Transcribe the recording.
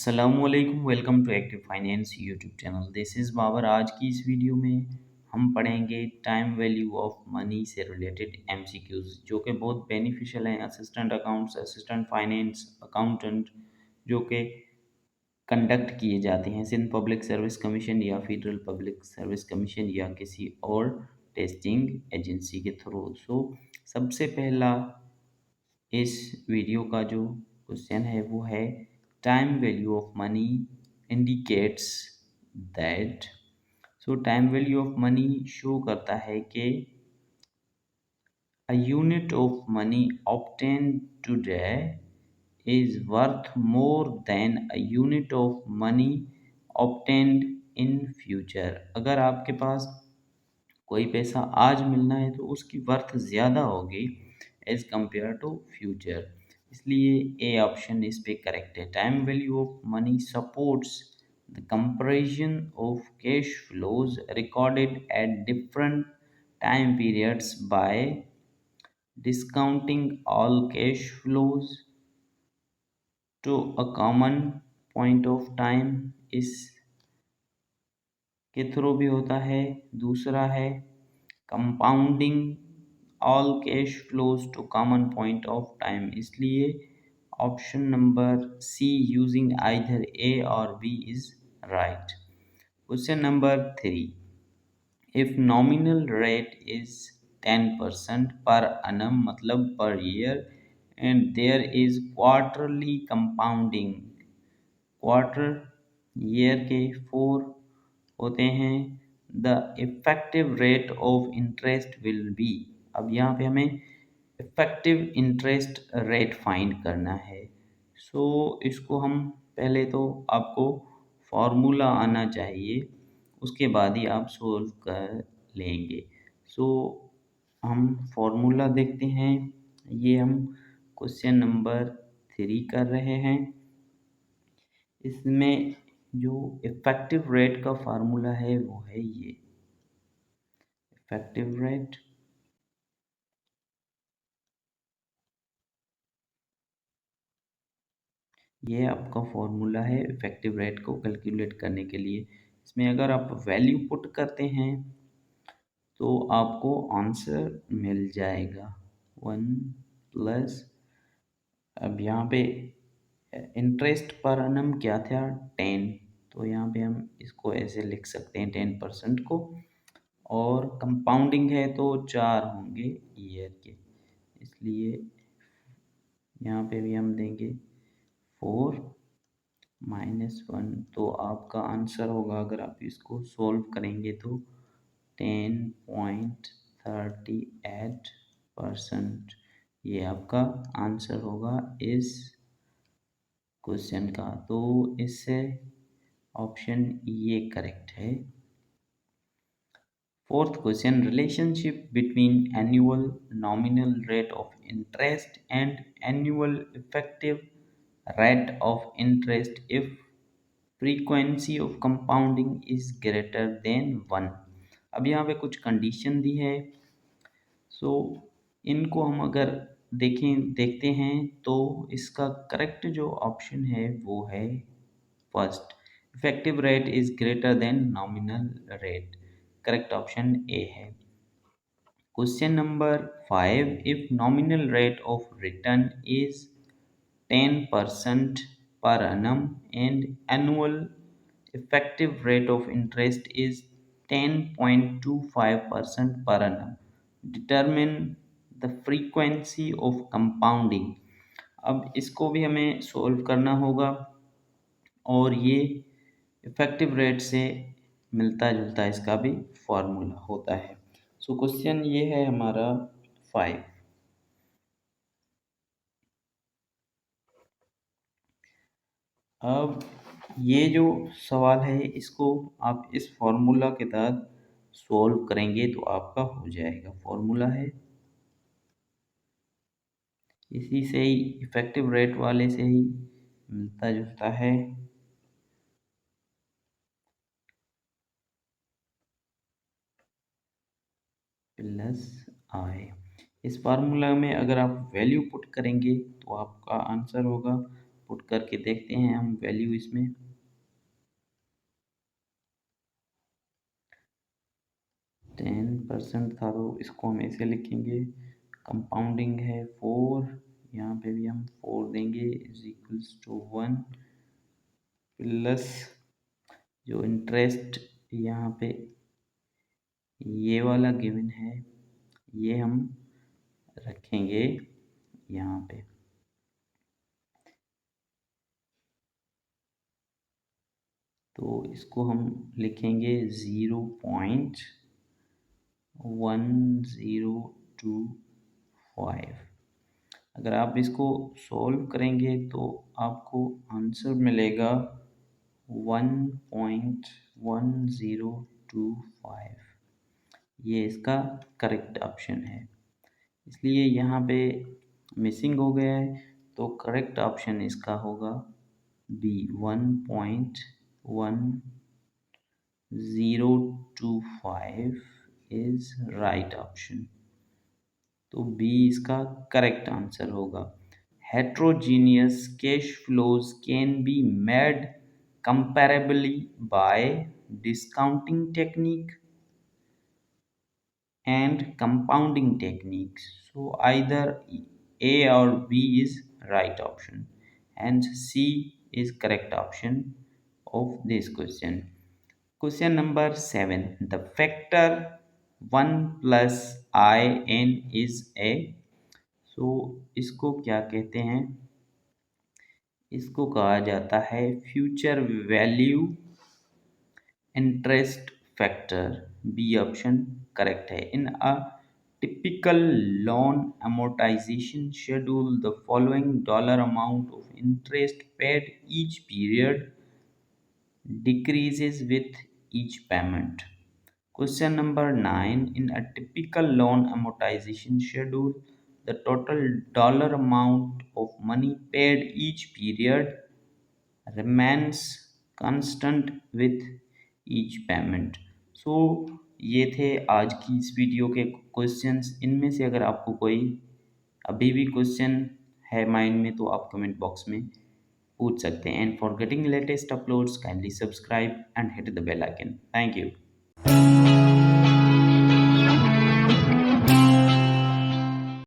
असलकुम welcome to active finance YouTube channel. This is Babar. आज की इस वीडियो में हम पढ़ेंगे टाइम वैल्यू ऑफ मनी से रिलेटेड एमसीक्यूज जो कि बहुत बेनिफिशियल हैं assistant accounts, assistant finance, accountant जो कि कंडक्ट किए जाते हैं सिंध पब्लिक सर्विस कमीशन या फेडरल पब्लिक सर्विस कमीशन या किसी और टेस्टिंग एजेंसी के थ्रू। सबसे पहला इस वीडियो का जो क्वेश्चन है वो है time value of money indicates that. Time value of money show करता है कि a unit of money obtained today is worth more than a unit of money obtained in future। अगर आपके पास कोई पैसा आज मिलना है तो उसकी वर्थ ज़्यादा होगी एज कंपेयर टू फ्यूचर। इसलिए ए ऑप्शन इस पे करेक्ट है। Time value of money supports the comparison of cash flows recorded at different time periods by discounting all cash flows to a common point of time इस के through भी होता है। दूसरा है compounding all cash flows to common point of time. इसलिए option number C using either A और B is right. Question number 3, if nominal rate is 10% per annum मतलब per year and there is quarterly compounding, quarter year के 4 होते हैं, the effective rate of interest will be. अब यहाँ पे हमें effective interest rate find करना है। इसको हम पहले तो आपको फॉर्मूला आना चाहिए, उसके बाद ही आप सोल्व कर लेंगे। हम फॉर्मूला देखते हैं। ये हम क्वेश्चन नंबर 3 कर रहे हैं। इसमें जो इफेक्टिव रेट का फार्मूला है वो है ये इफेक्टिव रेट ये आपका फॉर्मूला है इफेक्टिव रेट को कैलकुलेट करने के लिए। इसमें अगर आप वैल्यू पुट करते हैं तो आपको आंसर मिल जाएगा 1 प्लस, अब यहाँ पे इंटरेस्ट पर annum क्या था 10, तो यहाँ पे हम इसको ऐसे लिख सकते हैं 10% को, और कंपाउंडिंग है तो 4 होंगे ईयर के, इसलिए यहाँ पे भी हम देंगे 4 माइनस 1। तो आपका आंसर होगा, अगर आप इसको सोल्व करेंगे तो 10.38%। ये आपका आंसर होगा इस क्वेश्चन का। तो इससे ऑप्शन ये करेक्ट है। Fourth question, relationship between annual nominal rate of interest and annual effective rate of interest if frequency of compounding is greater then 1। अब यहाँ पे कुछ कंडीशन दी है। इनको हम अगर देखते हैं तो इसका करेक्ट जो ऑप्शन है वो है first, effective rate is greater than nominal rate. Correct option A है। Question number 5, if nominal rate of return is 10% per annum and annual effective rate of interest is 10.25% per annum, determine the frequency of compounding। अब इसको भी हमें solve करना होगा और ये effective rate से मिलता जुलता इसका भी फॉर्मूला होता है। क्वेश्चन ये है हमारा 5। अब ये जो सवाल है इसको आप इस फॉर्मूला के तहत सॉल्व करेंगे तो आपका हो जाएगा। फॉर्मूला है इसी से ही, इफेक्टिव रेट वाले से ही मिलता जुलता है। प्लस आई। इस फार्मूला में अगर आप वैल्यू पुट करेंगे तो आपका आंसर होगा पुट करके देखते हैं हम वैल्यू इसमें। 10% था तो इसको हम ऐसे लिखेंगे। कंपाउंडिंग है 4, यहाँ पे भी हम 4 देंगे इज इक्वल्स टू 1 प्लस जो इंटरेस्ट यहाँ पे ये वाला गिवन है ये हम रखेंगे यहाँ पे। तो इसको हम लिखेंगे 0.1025। अगर आप इसको सॉल्व करेंगे तो आपको आंसर मिलेगा 1.1025। ये इसका करेक्ट ऑप्शन है। इसलिए यहाँ पे मिसिंग हो गया है तो करेक्ट ऑप्शन इसका होगा बी, 1.1025 इज राइट ऑप्शन। तो बी इसका करेक्ट आंसर होगा। Heterogeneous cash flows can be made comparably by discounting technique and compounding techniques. So either A or B is right option, and C is correct option of this question. Question number 7. The factor 1 plus in is a, so इसको क्या कहते हैं? इसको कहा जाता है future value interest factor. B option correct है। इन अ typical loan amortization schedule, the following dollar amount of interest paid each period decreases with each payment. Question number 9. In a typical loan amortization schedule, the total dollar amount of money paid each period remains constant with each payment. So ये थे आज की इस video के questions. इनमें से अगर आपको कोई अभी भी क्वेश्चन है माइंड में तो आप कमेंट बॉक्स में पूछ सकते हैं। And for getting latest uploads kindly subscribe and hit the bell icon. Thank you.